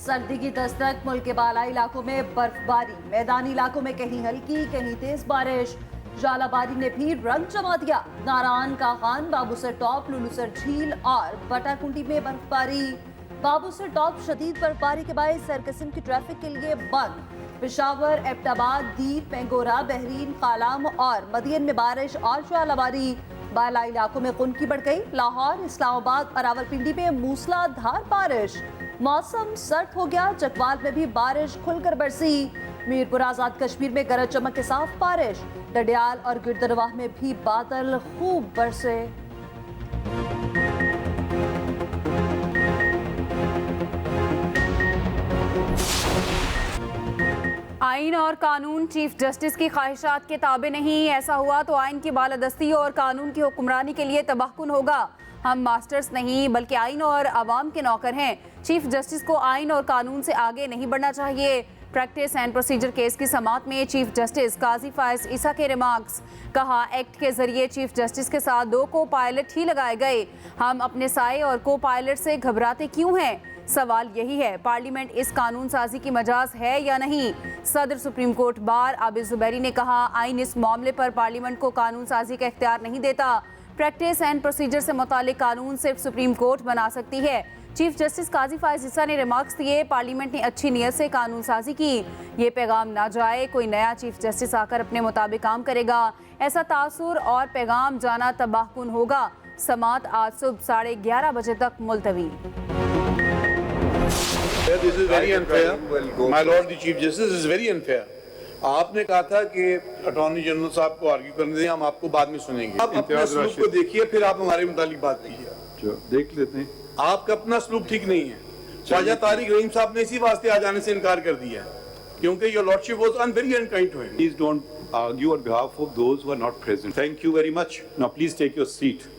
सर्दी की दस्तक, मुल्क के बालाई इलाकों में बर्फबारी, मैदानी इलाकों में कहीं हल्की कहीं तेज बारिश, जालाबारी ने भी रंग जमा दिया। नारायण का खान, बाबूसर टॉप, लुलूसर झील और बटाकुंडी में बर्फबारी। बाबूसर टॉप शदीद बर्फबारी के बाद सरकसिम की ट्रैफिक के लिए बंद। पेशावर, एबटाबाद, दीर, पेंगोरा, बहरीन, कालाम और मदियन में बारिश और जालाबारी। बालाई इलाकों में खुनकी बढ़ गई। लाहौर, इस्लामाबाद और रावलपिंडी में मूसलाधार बारिश। मौसम सर्द हो गया। चकवाल में भी बारिश खुलकर बरसी। मीरपुर, आजाद कश्मीर में गरज चमक के साथ बारिश। डडियाल और गिरदरवाह में भी बादल खूब बरसे। आइन और कानून चीफ जस्टिस की ख्वाहिशात के ताबे नहीं। ऐसा हुआ तो आइन की बालादस्ती और कानून की हुक्मरानी के लिए तबाहकुन होगा। हम मास्टर्स नहीं बल्कि आइन और आवाम के नौकर हैं। चीफ जस्टिस को आइन और कानून से आगे नहीं बढ़ना चाहिए। प्रैक्टिस एंड प्रोसीजर केस की समाअत में चीफ जस्टिस काजी फायज ईसा के रिमार्क्स। कहा, एक्ट के जरिए चीफ जस्टिस के साथ 2 को पायलट ही लगाए गए। हम अपने साए और को पायलट से घबराते क्यों हैं? सवाल यही है, पार्लियामेंट इस कानून साजी की मजाज है या नहीं? सदर supreme court bar Abid Zubairi ने कहा, आइन इस मामले पर पार्लियामेंट को कानून साजी का इख्तियार नहीं देता। प्रैक्टिस एंड प्रोसीजर से मुतालिक कानून सिर्फ सुप्रीम कोर्ट बना सकती है। चीफ जस्टिस काजी फायज ईसा ने रिमार्क्स दिए, पार्लियामेंट ने अच्छी नीयत से कानून साजी की। ये पैगाम ना जाए कोई नया चीफ जस्टिस आकर अपने मुताबिक काम करेगा। ऐसा तासुर और पैगाम जाना तबाहकुन होगा। समाअत आज सुबह 11:30 बजे तक मुलतवी। This is very unfair. My Lord the Chief Justice, this is very unfair. आपने कहा था कि अटॉर्नी जनरल साहब को आर्ग्यू करने दें, हम आपको बाद में सुनेंगे। आप अपने सलूक को देखिए, फिर आप हमारे मुतालिक बात कीजिए। देख लेते हैं। आपका अपना सलूक ठीक नहीं है। ख्वाजा तारिक रहीम साहब ने इसी वास्ते आ जाने से इनकार कर दिया है, क्योंकि your lordship was very unkind to him. Please don't argue on behalf of those who are not present. Thank you very much. Now please take your seat.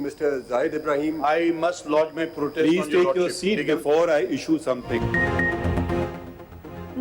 Mr. Zahid Ibrahim, I must lodge my protest. Please on your take your lordship. seat before I issue something.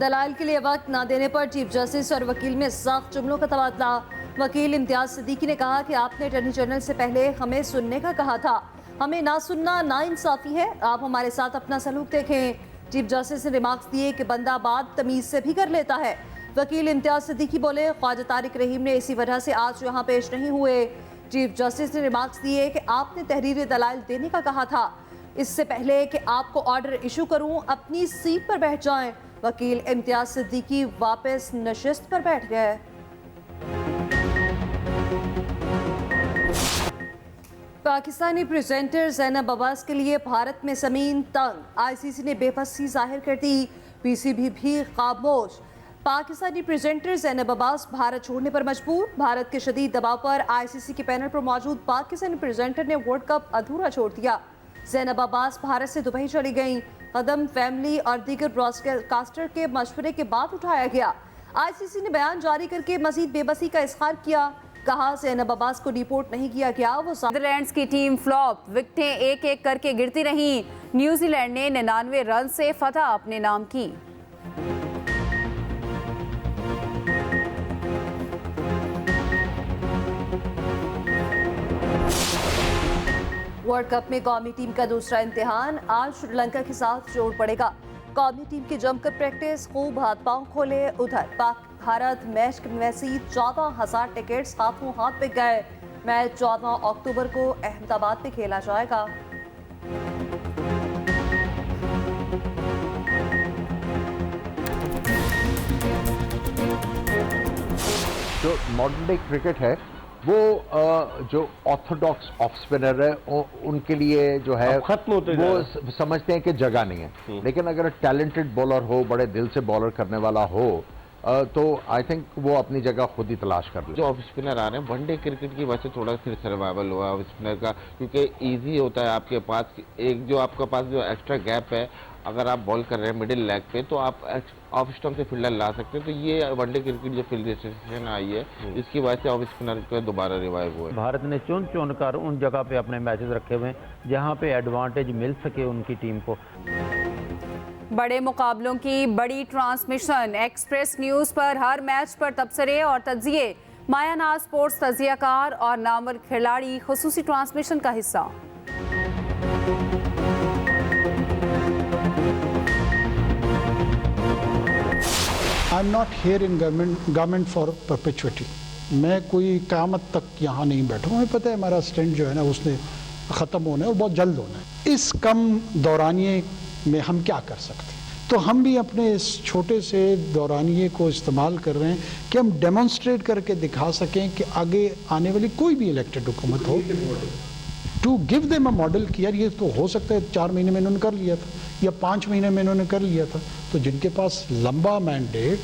दलाल के लिए वक्त न देने पर chief justice और वकील में सख्त जुमलों का तबादला। वकील इम्तियाज सिद्दीकी ने कहा कि आपने अटॉर्नी जनरल से पहले हमें सुनने का कहा था। हमें ना सुनना नाइंसाफी है। आप हमारे साथ अपना सलूक देखें। चीफ जस्टिस ने रिमार्क्स दिए कि बंदा बात तमीज से भी कर लेता है। वकील इम्तियाज सिद्दीकी बोले, ख्वाजा तारिक रहीम ने इसी वजह से आज यहाँ पेश नहीं हुए। चीफ जस्टिस ने रिमार्क्स दिए कि आपने तहरीर दलाइल देने का कहा था। इससे पहले कि आपको ऑर्डर इशू करूं, अपनी सीट पर बैठ जाएं। वकील इम्तियाज सिद्दीकी वापस नशिस्त पर बैठ गए। पाकिस्तानी प्रेजेंटर ज़ैनब अब्बास के लिए भारत में ज़मीन तंग। आईसीसी ने बेबसी जाहिर कर दी। पीसीबी भी खामोश। पाकिस्तानी प्रेजेंटर ज़ैनब अब्बास भारत छोड़ने पर मजबूर। भारत के शदीद दबाव पर आईसीसी के पैनल पर मौजूद पाकिस्तानी प्रेजेंटर ने वर्ल्ड कप अधूरा छोड़ दिया। ज़ैनब अब्बास भारत से दुबई चली गईं। कदम फैमिली और दीगर ब्रॉडकास्टर के मशवरे के बाद उठाया गया। आईसीसी ने बयान जारी करके मजीद बेबसी का इजहार किया। कहा, ज़ैनब अब्बास को डिपोर्ट नहीं किया गया। वो नीदरलैंड्स की टीम फ्लॉप, विकेटें एक एक करके गिरती रहीं। न्यूजीलैंड ने 99 रन से फतह अपने नाम की। वर्ल्ड कप में कौमी टीम का दूसरा इम्तिहान आज श्रीलंका के साथ जोड़ पड़ेगा। कौमी टीम की जमकर प्रैक्टिस, खूब हाथ पांव खोले। उधर पाक भारत मैच में वैसी 14,000 टिकट्स हाथों हाथ बिक गए। मैच 14 अक्टूबर को अहमदाबाद में खेला जाएगा। जो मॉडर्न डे क्रिकेट है वो जो ऑर्थोडॉक्स ऑफ स्पिनर है उनके लिए जो है खत्म होते वो समझते हैं कि जगह नहीं है। लेकिन अगर टैलेंटेड बॉलर हो, बड़े दिल से बॉलर करने वाला हो, तो आई थिंक वो अपनी जगह खुद ही तलाश कर ले। जो ऑफ स्पिनर आ रहे हैं वनडे क्रिकेट की वजह से थोड़ा फिर सर्वाइवल हुआ ऑफ स्पिनर का, क्योंकि इजी होता है आपके पास एक जो आपके पास जो एक्स्ट्रा गैप है, अगर आप बॉल कर रहे हैं मिडिल लेग पे तो आप ऑफ स्टंप से फील्डर ला सकते हैं। तो ये वनडे क्रिकेट जो फील्ड रेस्ट्रिक्शन आई है इसकी वजह से ऑफ स्पिनर को दोबारा रिवाइव हुआ है। भारत ने चुन चुन कर उन जगह पे अपने मैचेस रखे हुए हैं जहां पे एडवांटेज मिल सके उनकी टीम को। बड़े मुकाबलों की बड़ी ट्रांसमिशन, एक्सप्रेस न्यूज़ पर हर मैच पर तबसरे और तज्जिए। माया नाज स्पोर्ट्स तजियाकार और नामवर खिलाड़ी खुसूसी ट्रांसमिशन का हिस्सा। I am not here in government for perpetuity. मैं कोई क़यामत तक यहाँ नहीं बैठा हूँ। हमें पता है हमारा स्टैंड जो है ना उसने ख़त्म होना है और बहुत जल्द होना है। इस कम दौरानिए में हम क्या कर सकते हैं? तो हम भी अपने इस छोटे से दौरानिए को इस्तेमाल कर रहे हैं कि हम डेमोन्स्ट्रेट करके दिखा सकें कि आगे आने वाली कोई भी इलेक्टेड हुकूमत हो, to give them a model कि यार ये तो हो सकता है 4 महीने में इन्होंने कर लिया था या 5 महीने में इन्होंने कर लिया था। तो जिनके पास लंबा मैंडेट,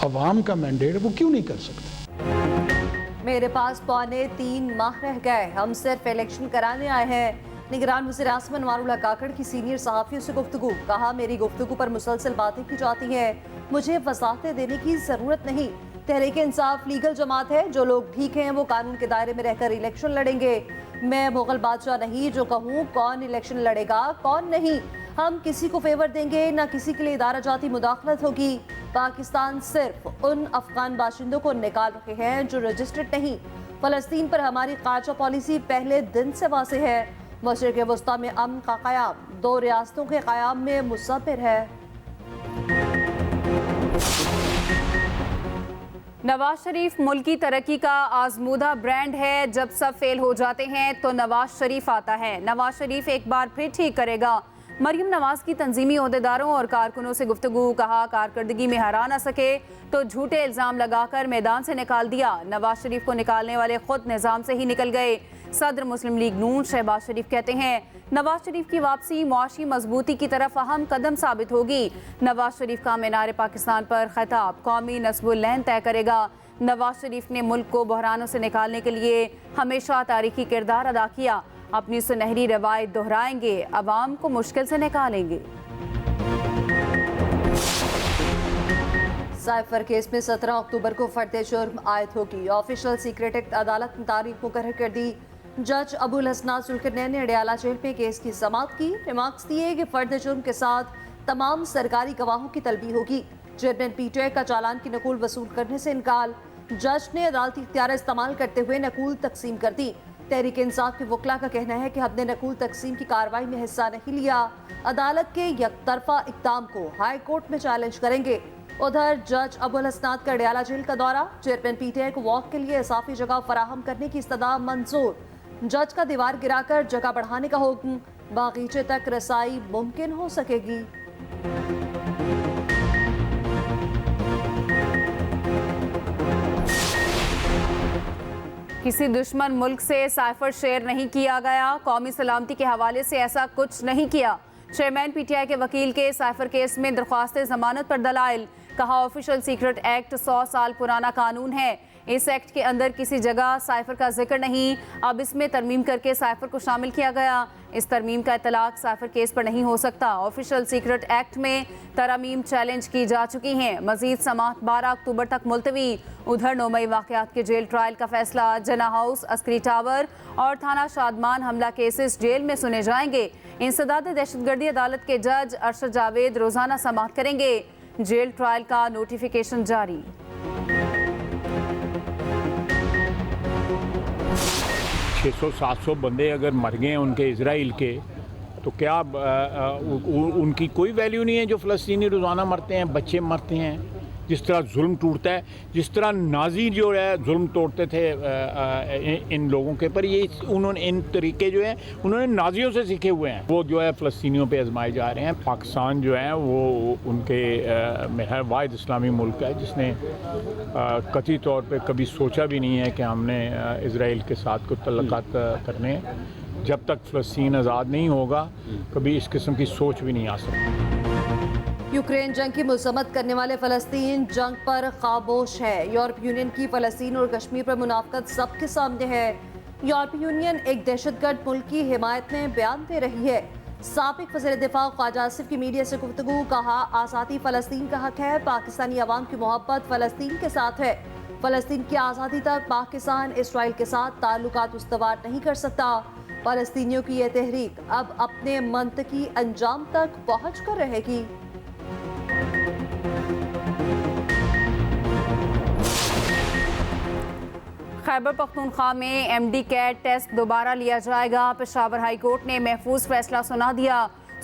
अवाम का मैंडेट, वो क्यों नहीं कर सकते? मेरे पास 3.25 माह रह गए, हम सिर्फ इलेक्शन कराने आए हैं। निगरान वज़ीर आज़म अनवारुल्लाह काकड़ की सीनियर सहाफ़ियों से गुफ्तगू। कहा, मेरी गुफ्तगू पर मुसलसल बातें की जाती हैं, मुझे वज़ाहतें देने की ज़रूरत नहीं। तहरीक इंसाफ लीगल जमात है, जो लोग ठीक हैं वो कानून के दायरे में रहकर इलेक्शन लड़ेंगे। मैं मुगल बादशाह नहीं जो कहूँ कौन इलेक्शन लड़ेगा कौन नहीं। हम किसी को फेवर देंगे ना किसी के लिए इदारा जाती मुदाखलत होगी। पाकिस्तान सिर्फ उन अफगान बाशिंदों को निकाल रहे हैं जो रजिस्टर्ड नहीं। फ़लस्तीन पर हमारी खारजा पॉलिसी पहले दिन से वाज़ेह है। मशरिक़ वस्ता में अमन का क़याम 2 रियासतों के क़याम में मुसव्विर है। नवाज शरीफ मुल्क की तरक्की का आजमूदा ब्रांड है। जब सब फेल हो जाते हैं तो नवाज शरीफ आता है। नवाज शरीफ एक बार फिर ठीक करेगा। मरियम नवाज की तंजीमी ओहदेदारों और कारकुनों से गुफ्तगू। कहा, कारकर्दगी में हरा ना सके तो झूठे इल्ज़ाम लगाकर मैदान से निकाल दिया। नवाज शरीफ को निकालने वाले खुद निज़ाम से ही निकल गए। सदर मुस्लिम लीग नून शहबाज शरीफ कहते हैं, नवाज शरीफ की वापसी मुआशी मजबूती की तरफ अहम कदम साबित होगी। नवाज शरीफ का मीनार पाकिस्तान पर खिताब कौमी नस्बुल-लैन तय करेगा। नवाज शरीफ ने मुल्क को बहरानों से निकालने के लिए हमेशा तारीखी किरदार अदा किया। अपनी सुनहरी रवायत दोहराएंगे, अवाम को मुश्किल से निकालेंगे। साइफर केस में 17 अक्टूबर को फर्द जुर्म आयद होगी। ऑफिशियल सीक्रेट एक्ट अदालत ने तारीख मुकर्रर कर दी। जज अबुल हसनात जुल्करनैन ने अडयाला जेल में केस की समाअत की। रिमार्क्स दिए कि फर्द जुर्म के साथ तमाम सरकारी गवाहों की तलबी होगी। चेयरमैन पीटीआई का चालान की नकूल वसूल करने से इनकार। जज ने अदालती इख्तियार इस्तेमाल करते हुए नकूल तकसीम कर दी। तहरीक इंसाफ के वकला का कहना है कि हमने नकूल तकसीम की कार्रवाई में हिस्सा नहीं लिया। अदालत के यकतरफा इक़दाम को हाई कोर्ट में चैलेंज करेंगे। उधर जज अबुल हसनात का अडयाला जेल का दौरा। चेयरमैन पीटीआई को वॉक के लिए इजाफी जगह फराहम करने की इस्तदा मंजूर। जज का दीवार गिराकर जगह बढ़ाने का हुक्म। बागीचे तक रसाई मुमकिन हो सकेगी। किसी दुश्मन मुल्क से साइफर शेयर नहीं किया गया। कौमी सलामती के हवाले से ऐसा कुछ नहीं किया। चेयरमैन पीटीआई के वकील के साइफर केस में दरख्वास्त जमानत पर दलाइल। कहा, ऑफिशियल सीक्रेट एक्ट 100 साल पुराना कानून है। इस एक्ट के अंदर किसी जगह साइफर का जिक्र नहीं। अब इसमें तरमीम करके साइफर को शामिल किया गया। इस तरमीम का इतलाक साइफर केस पर नहीं हो सकता। ऑफिशियल सीक्रेट एक्ट में तरमीम चैलेंज की जा चुकी हैं। मजीद समाअत 12 अक्टूबर तक मुलतवी। उधर 9 मई वाक़यात के जेल ट्रायल का फैसला। जना हाउस, अस्करी टावर और थाना शादमान हमला केसेस जेल में सुने जाएंगे। इंसदाद दहशतगर्दी अदालत के जज अरशद जावेद रोजाना समाअत करेंगे। जेल ट्रायल का नोटिफिकेशन जारी। 600-700 बंदे अगर मर गए उनके इजराइल के, तो क्या उनकी कोई वैल्यू नहीं है जो फ़लस्तीनी रोज़ाना मरते हैं, बच्चे मरते हैं। जिस तरह जुल्म टूटता है, जिस तरह नाजी जो है जुल्म तोड़ते थे इन लोगों के पर, ये उन्होंने इन तरीके जो हैं उन्होंने नाजियों से सीखे हुए हैं। वो जो है फ़लस्तीनियों पे आजमाए जा रहे हैं। पाकिस्तान जो है वो उनके में है वाहिद इस्लामी मुल्क है जिसने कतई तौर पे कभी सोचा भी नहीं है कि हमने इसराइल के साथ कुछ तल्लुकात करने हैं। जब तक फ़लस्तीन आज़ाद नहीं होगा कभी इस किस्म की सोच भी नहीं आ सकती। यूक्रेन जंग की मजम्मत करने वाले फ़लस्तीन जंग पर खामोश है। यूरोपीय यूनियन की फ़लस्तीन और कश्मीर पर मुनाफ़कत सबके सामने है। यूरोपीय यूनियन एक दहशतगर्द मुल्क की हिमायत में बयान दे रही है। साबिक़ वज़ीर दिफ़ा ख्वाजा आसिफ की मीडिया से गुफ्तगू। कहा, आज़ादी फ़लस्तीन का हक है। पाकिस्तानी अवाम की मोहब्बत फ़लस्तीन के साथ है। फ़लस्तीन की आज़ादी तक पाकिस्तान इसराइल के साथ ताल्लुकात उस्तवार नहीं कर सकता। फ़लस्तीनियों की यह तहरीक अब अपने मंतकी अंजाम तक पहुँच कर रहेगी। खैबर पख्तूनख्वा में एमडी कैट टेस्ट दोबारा लिया जाएगा। पेशावर हाई कोर्ट ने महफूज फैसला सुना दिया।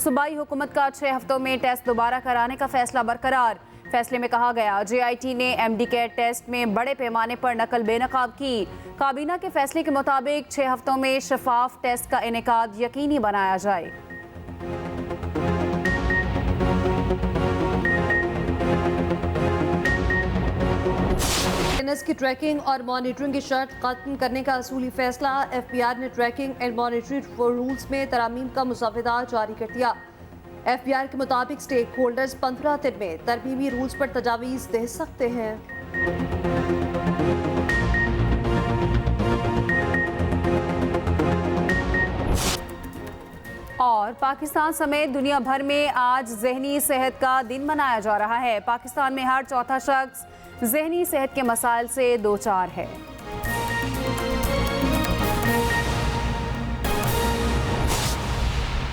सूबाई हुकूमत का 6 हफ्तों में टेस्ट दोबारा कराने का फैसला बरकरार। फैसले में कहा गया JIT ने एमडी कैट टेस्ट में बड़े पैमाने पर नकल बेनकाब की। काबीना के फैसले के मुताबिक 6 हफ्तों में शफाफ टेस्ट का इनेकाद यकीनी बनाया जाए। एनएस की ट्रैकिंग और मॉनिटरिंग की शर्त खत्म करने का असूली फैसला। FBR ने ट्रैकिंग एंड मॉनिटरिंग रूल्स में तरमीम का मुसवदा जारी कर दिया। FBR के मुताबिक स्टेक होल्डर्स 15 दिन में तरमीमी रूल्स पर तजावीज़ दे सकते हैं। और पाकिस्तान समेत दुनिया भर में आज ज़हनी सेहत का दिन मनाया जा रहा है। पाकिस्तान में हर चौथा शख्स ज़हनी सेहत के मसाइल से दो चार है।